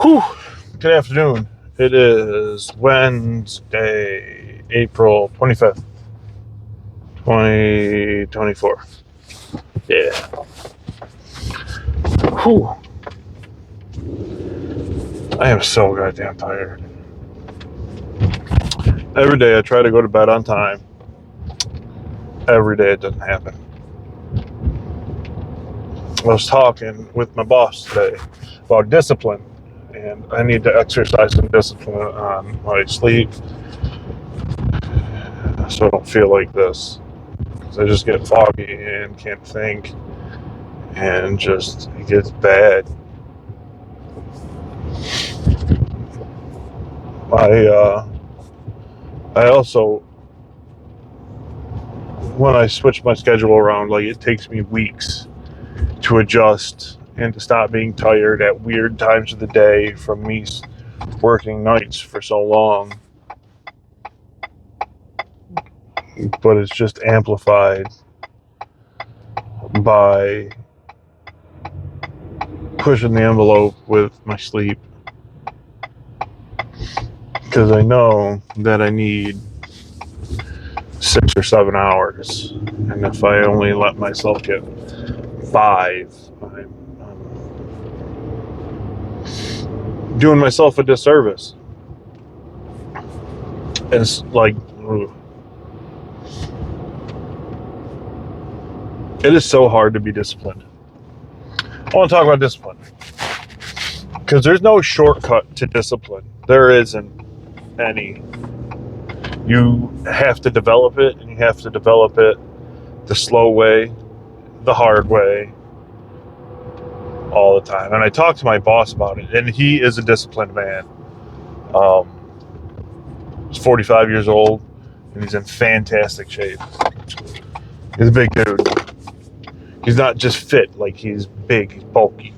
Whew. Good afternoon. It is Wednesday, April 25th, 2024. Yeah. Whew. I am so goddamn tired. Every day I try to go to bed on time. Every day it doesn't happen. I was talking with my boss today about discipline, and I need to exercise some discipline on my sleep so I don't feel like this. Because I just get foggy and can't think, and just it gets bad. I also, when I switch my schedule around, like it takes me weeks to adjust and to stop being tired at weird times of the day from me working nights for so long. But it's just amplified by pushing the envelope with my sleep. Because I know that I need 6 or 7 hours. And if I only let myself get 5, I'm doing myself a disservice. And it's like, it is so hard to be disciplined. I want to talk about discipline. Because there's no shortcut to discipline. There isn't any. You have to develop it, and you have to develop it the slow way, the hard way, all the time. And I talked to my boss about it, and he is a disciplined man. He's 45 years old, and he's in fantastic shape. He's a big dude. He's not just fit, like he's big, he's bulky.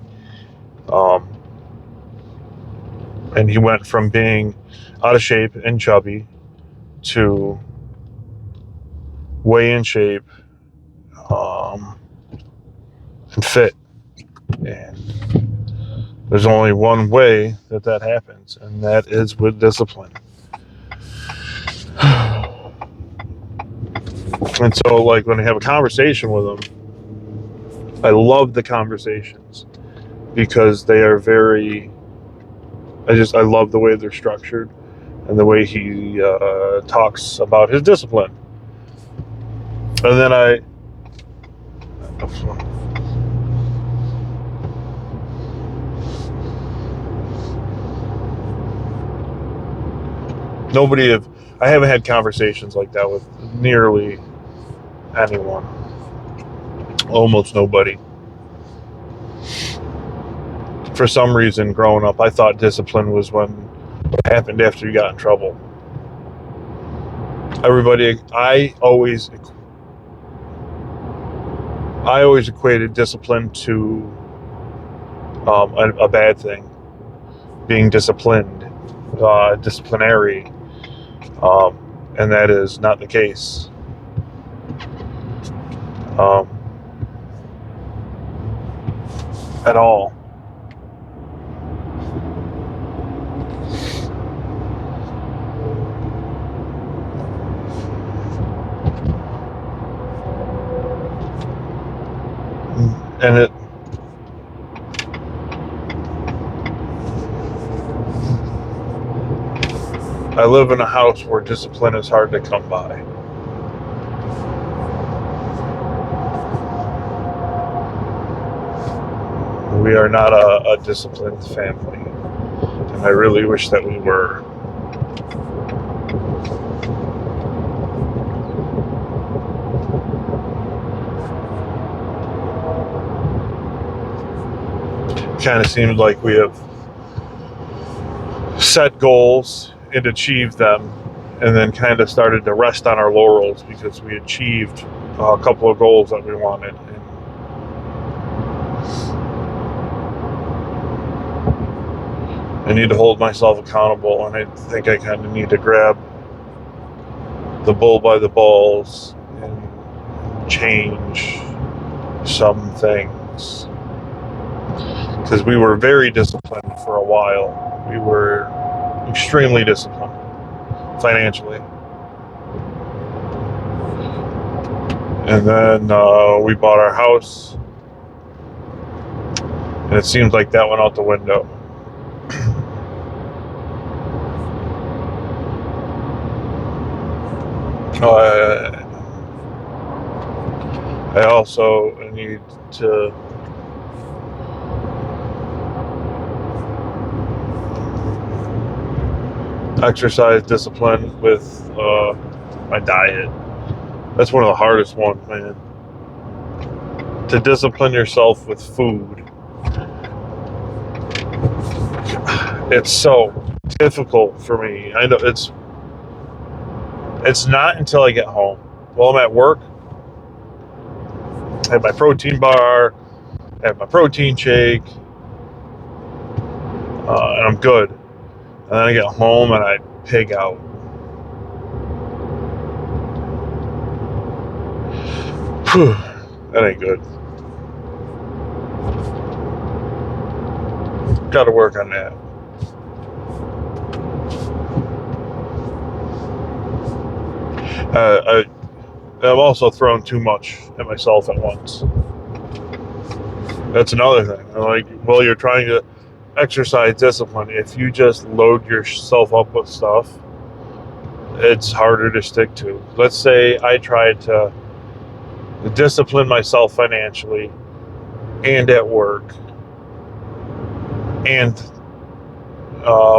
And he went from being out of shape and chubby to way in shape and fit. And there's only one way that happens, and that is with discipline. And so, like, when I have a conversation with him, I love the conversations because they are very, I love the way they're structured and the way he talks about his discipline. And then I haven't had conversations like that with nearly anyone. Almost nobody. For some reason, growing up, I thought discipline was what happened after you got in trouble. I always equated discipline to a bad thing. Being disciplined, disciplinary, and that is not the case. At all. And I live in a house where discipline is hard to come by. We are not a disciplined family, and I really wish that we were. Kind of seemed like we have set goals and achieved them, and then kind of started to rest on our laurels because we achieved a couple of goals that we wanted. I need to hold myself accountable, and I think I kind of need to grab the bull by the balls and change some things. because we were very disciplined for a while. We were extremely disciplined financially. And then we bought our house, and it seems like that went out the window. I also need to exercise discipline with my diet. That's one of the hardest ones, man. To discipline yourself with food. It's so difficult for me. I know it's not until I get home. While I'm at work, I have my protein bar, I have my protein shake, and I'm good. And then I get home and I pig out. Whew, that ain't good. Got to work on that. I've also thrown too much at myself at once. That's another thing. I'm like, well, you're trying to exercise discipline. If you just load yourself up with stuff, it's harder to stick to. Let's say I tried to discipline myself financially and at work and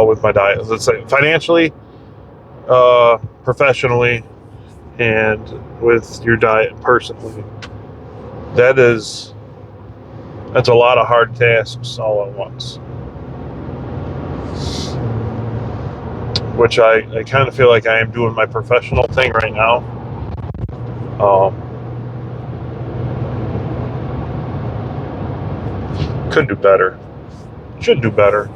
with my diet. Let's say financially, professionally, and with your diet personally. That's a lot of hard tasks all at once. Which I kind of feel like I am doing my professional thing right now. Could do better. Should do better.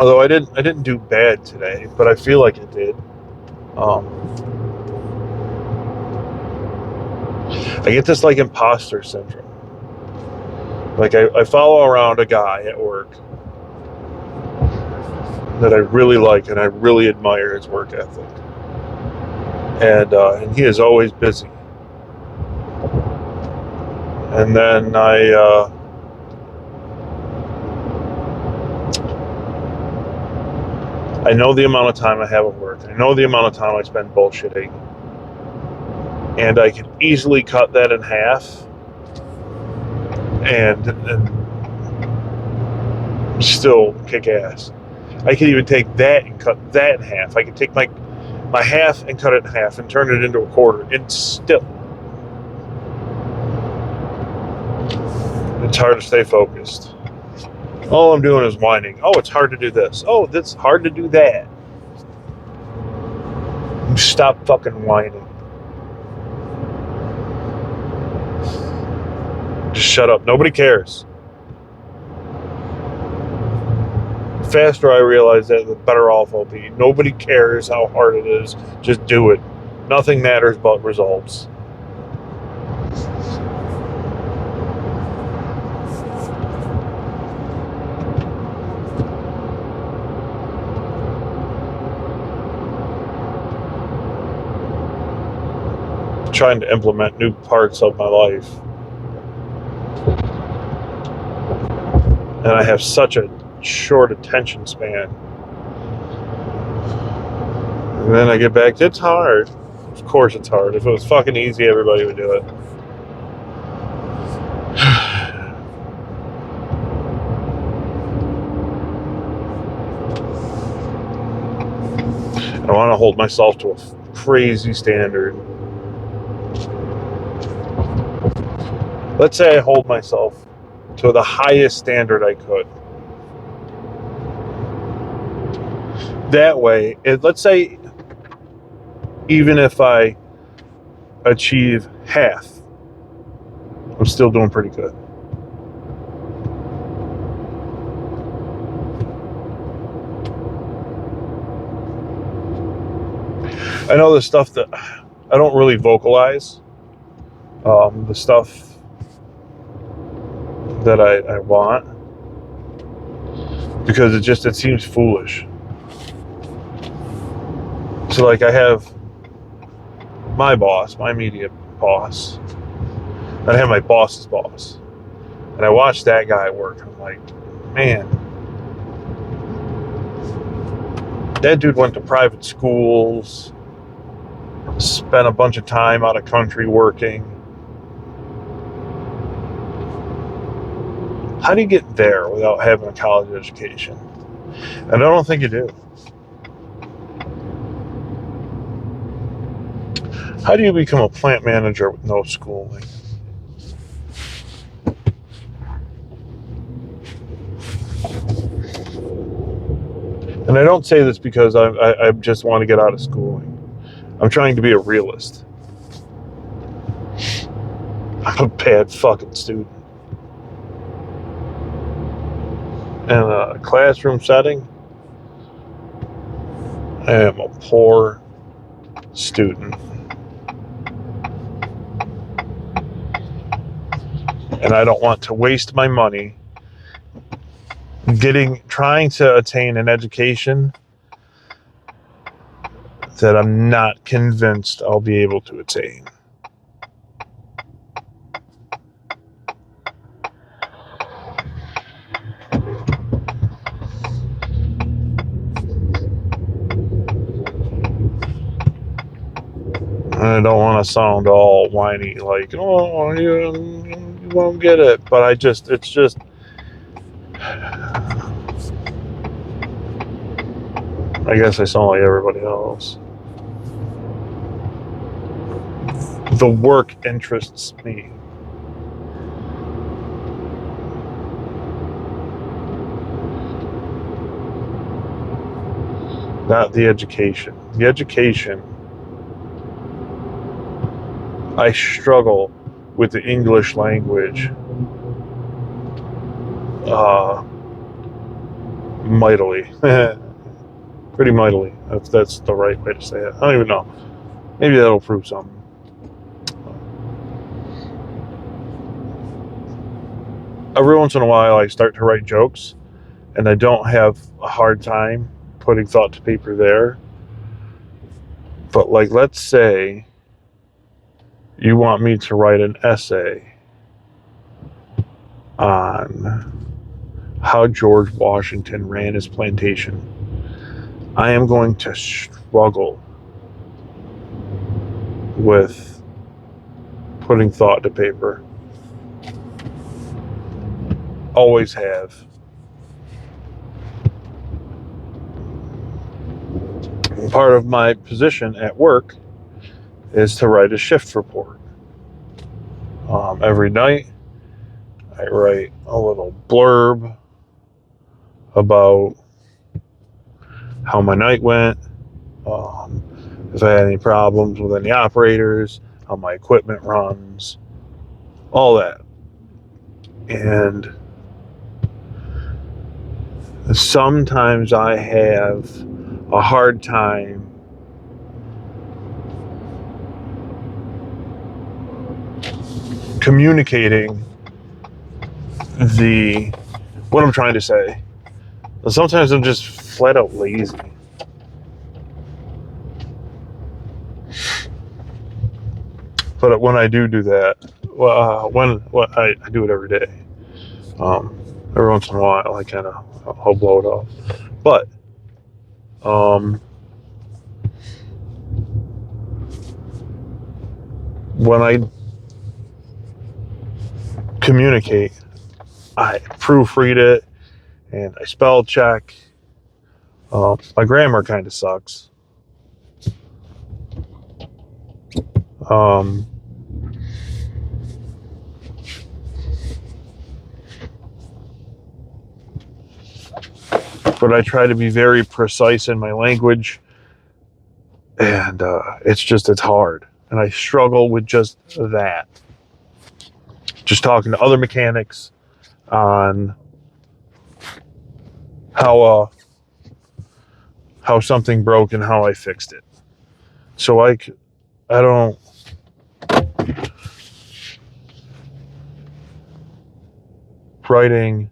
Although I didn't do bad today, but I feel like it did. I get this like imposter syndrome. Like I follow around a guy at work that I really like and I really admire his work ethic. And he is always busy. And then I know the amount of time I have at work. I know the amount of time I spend bullshitting. And I can easily cut that in half and still kick ass. I can even take that and cut that in half. I can take my half and cut it in half and turn it into a quarter. And still, it's hard to stay focused. All I'm doing is whining. Oh, it's hard to do this. Oh, it's hard to do that. Stop fucking whining. Just shut up. Nobody cares. The faster I realize that, the better off I'll be. Nobody cares how hard it is. Just do it. Nothing matters but results. Trying to implement new parts of my life. And I have such a short attention span. And then I get back, it's hard. Of course it's hard. If it was fucking easy, everybody would do it. I want to hold myself to a crazy standard. Let's say I hold myself to the highest standard I could. That way, let's say even if I achieve half, I'm still doing pretty good. I know the stuff that I don't really vocalize the stuff that I want, because it seems foolish. So like, I have my boss, my immediate boss, and I have my boss's boss, and I watch that guy work. I'm like, man, that dude went to private schools, spent a bunch of time out of country working. How do you get there without having a college education? And I don't think you do. How do you become a plant manager with no schooling? And I don't say this because I just want to get out of schooling. I'm trying to be a realist. I'm a bad fucking student. In a classroom setting, I am a poor student. And I don't want to waste my money trying to attain an education that I'm not convinced I'll be able to attain. I don't want to sound all whiny, like, oh, you won't get it. But it's just, I guess I sound like everybody else. The work interests me. Not the education. The education, I struggle with the English language mightily. Pretty mightily, if that's the right way to say it. I don't even know. Maybe that'll prove something. Every once in a while, I start to write jokes, and I don't have a hard time putting thought to paper there. But like, let's say you want me to write an essay on how George Washington ran his plantation. I am going to struggle with putting thought to paper. Always have. Part of my position at work is to write a shift report. Every night, I write a little blurb about how my night went, if I had any problems with any operators, how my equipment runs, all that. And sometimes I have a hard time communicating what I'm trying to say. Sometimes I'm just flat out lazy. But when I do that, I do it every day. Every once in a while, I'll blow it off. But when I communicate, I proofread it and I spell check. My grammar kind of sucks. But I try to be very precise in my language, and it's hard. And I struggle with just that. Just talking to other mechanics on how something broke and how I fixed it. So I don't. Writing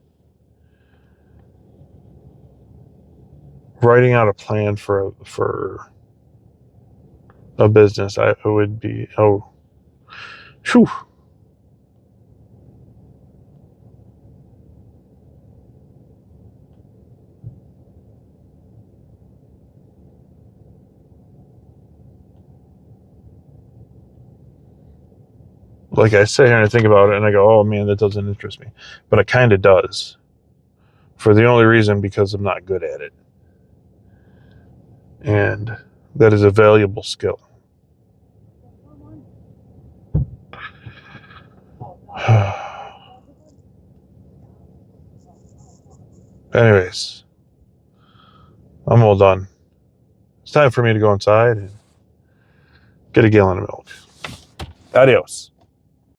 out a plan for a business, I would be, oh, whew. Like I sit here and I think about it and I go, oh man, that doesn't interest me. But it kind of does. For the only reason because I'm not good at it. And that is a valuable skill. Anyways, I'm all done. It's time for me to go inside and get a gallon of milk. Adios.